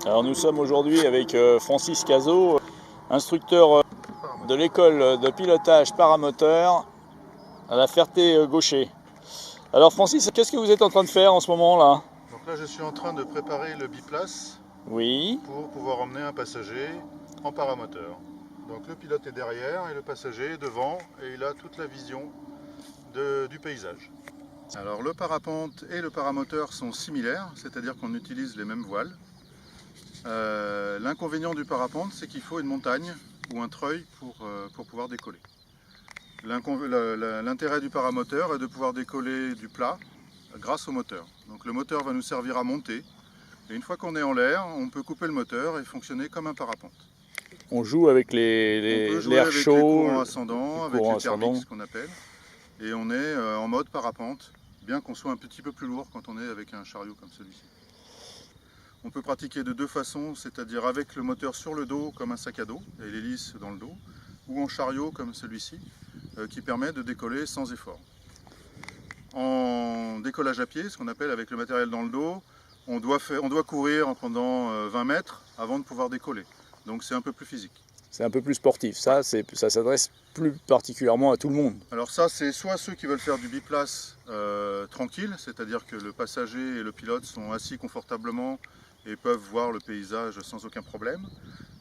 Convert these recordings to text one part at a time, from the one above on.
Alors nous sommes aujourd'hui avec Francis Cazot, instructeur de l'école de pilotage paramoteur à la Ferté-Gaucher. Alors Francis, qu'est-ce que vous êtes en train de faire en ce moment là? Donc là je suis en train de préparer le biplace Oui. pour pouvoir emmener un passager en paramoteur. Donc le pilote est derrière et le passager est devant et il a toute la vision du paysage. Alors le parapente et le paramoteur sont similaires, c'est-à-dire qu'on utilise les mêmes voiles. L'inconvénient du parapente, c'est qu'il faut une montagne ou un treuil pour pouvoir décoller. L'intérêt du paramoteur est de pouvoir décoller du plat grâce au moteur. Donc le moteur va nous servir à monter. Et une fois qu'on est en l'air, on peut couper le moteur et fonctionner comme un parapente. On joue avec on peut jouer l'air avec chaud, les courants ascendants, avec les thermiques, ce qu'on appelle. Et on est en mode parapente, bien qu'on soit un petit peu plus lourd quand on est avec un chariot comme celui-ci. On peut pratiquer de deux façons, c'est-à-dire avec le moteur sur le dos comme un sac à dos et l'hélice dans le dos, ou en chariot comme celui-ci, qui permet de décoller sans effort. En décollage à pied, ce qu'on appelle avec le matériel dans le dos, on doit courir pendant 20 mètres avant de pouvoir décoller. Donc c'est un peu plus physique. C'est un peu plus sportif. Ça s'adresse plus particulièrement à tout le monde. Alors ça, c'est soit ceux qui veulent faire du biplace tranquille, c'est-à-dire que le passager et le pilote sont assis confortablement et peuvent voir le paysage sans aucun problème,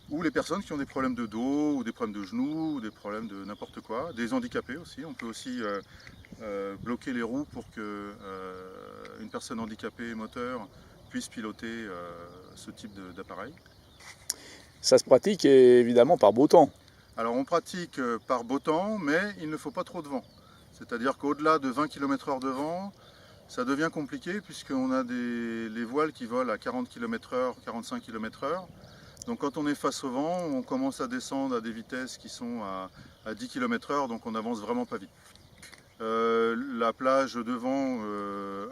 ou les personnes qui ont des problèmes de dos, ou des problèmes de genoux, ou des problèmes de n'importe quoi, des handicapés aussi. On peut aussi bloquer les roues pour qu'une personne handicapée moteur puisse piloter ce type d'appareil. Ça se pratique évidemment par beau temps. Alors on pratique par beau temps, mais il ne faut pas trop de vent. C'est-à-dire qu'au-delà de 20 km/h de vent, ça devient compliqué puisqu'on a les voiles qui volent à 40 km/h, 45 km/h. Donc quand on est face au vent, on commence à descendre à des vitesses qui sont à 10 km/h, donc on n'avance vraiment pas vite. La plage de vent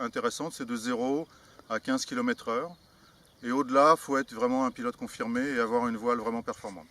intéressante, c'est de 0 à 15 km/h. Et au-delà, il faut être vraiment un pilote confirmé et avoir une voile vraiment performante.